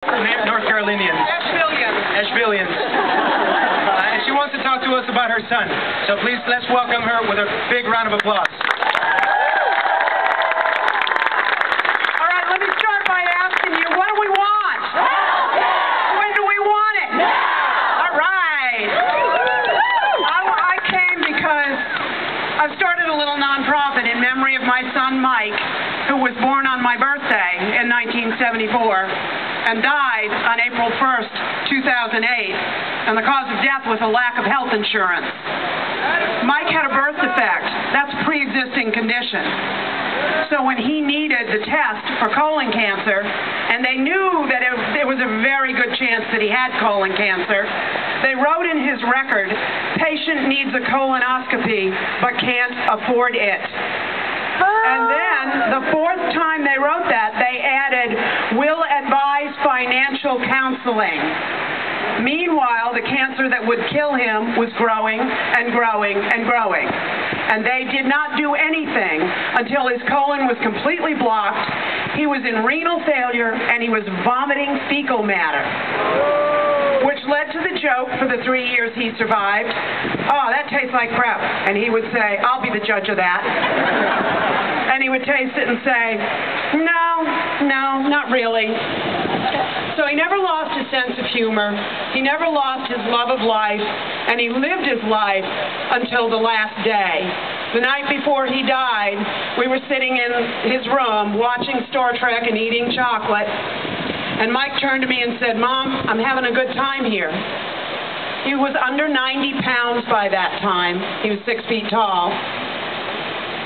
North Carolinians. Ashevilleans. And she wants to talk to us about her son. So please, let's welcome her with a big round of applause. All right, let me start by asking you, what do we want? When do we want it? All right. I came because I've started a little nonprofit in memory of my son Mike, who was born on my birthday in 1974. And died on April 1st, 2008, and the cause of death was a lack of health insurance. Mike had a birth defect. That's a pre-existing condition. So when he needed the test for colon cancer, and they knew that it was a very good chance that he had colon cancer, they wrote in his record, "Patient needs a colonoscopy, but can't afford it." And then, the fourth time they wrote that, they added, "Will advise financial counseling." Meanwhile, the cancer that would kill him was growing and growing and growing. And they did not do anything until his colon was completely blocked, he was in renal failure, and he was vomiting fecal matter. Which led to the joke for the 3 years he survived, "Oh, that tastes like crap." And he would say, "I'll be the judge of that." And he would taste it and say, no, not really. So he never lost his sense of humor, he never lost his love of life, and he lived his life until the last day. The night before he died, we were sitting in his room watching Star Trek and eating chocolate, and Mike turned to me and said, "Mom, I'm having a good time here." He was under 90 pounds by that time. He was 6 feet tall.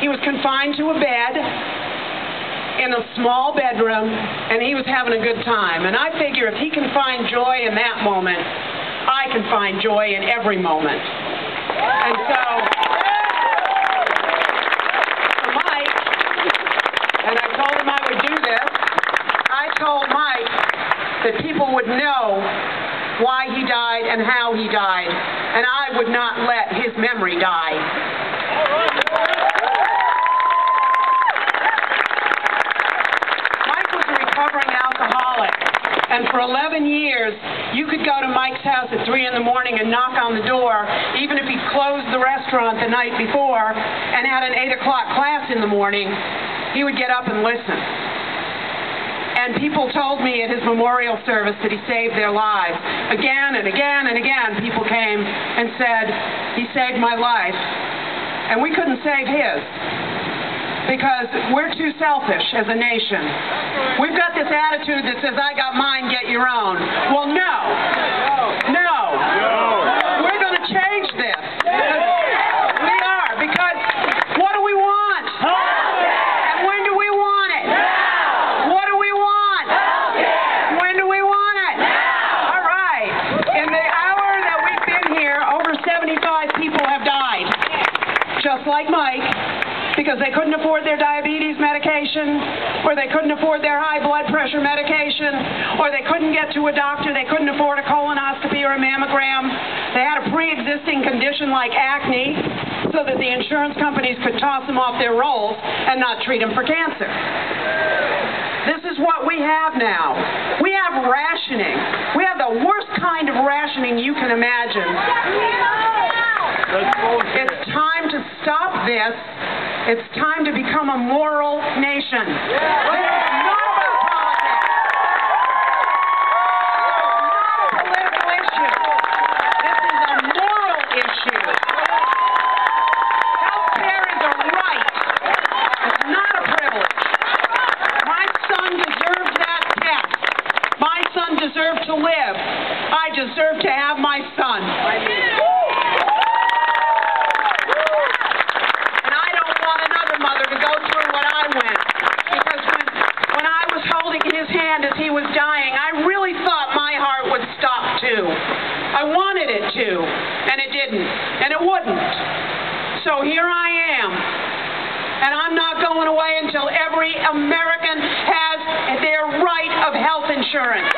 He was confined to a bed in a small bedroom, and he was having a good time. And I figure if he can find joy in that moment, I can find joy in every moment. And so, for Mike, and I told him I would do this, I told Mike that people would know why he died and how he died, and I would not let his memory die. And for 11 years, you could go to Mike's house at 3 in the morning and knock on the door, even if he closed the restaurant the night before and had an 8 o'clock class in the morning, he would get up and listen. And people told me at his memorial service that he saved their lives. Again and again and again, people came and said, "He saved my life." And we couldn't save his, because we're too selfish as a nation. We've got this attitude that says, "I got mine, get your own." Well, no. We're going to change this. We are, because what do we want? And when do we want it? What do we want? When do we want it? All right. In the hour that we've been here, over 75 people have died, just like Mike, because they couldn't afford their diabetes medication, or they couldn't afford their high blood pressure medication, or they couldn't get to a doctor, they couldn't afford a colonoscopy or a mammogram. They had a pre-existing condition like acne, so that the insurance companies could toss them off their rolls and not treat them for cancer. This is what we have now. We have rationing. We have the worst kind of rationing you can imagine. It's time to stop this. It's time to become a moral nation. This is not about politics. It's not a political issue. This is a moral issue. Healthcare is a right. It's not a privilege. My son deserves that test. My son deserved to live. I deserve to have my son. As he was dying, I really thought my heart would stop too. I wanted it to, and it didn't, and it wouldn't. So here I am, and I'm not going away until every American has their right of health insurance.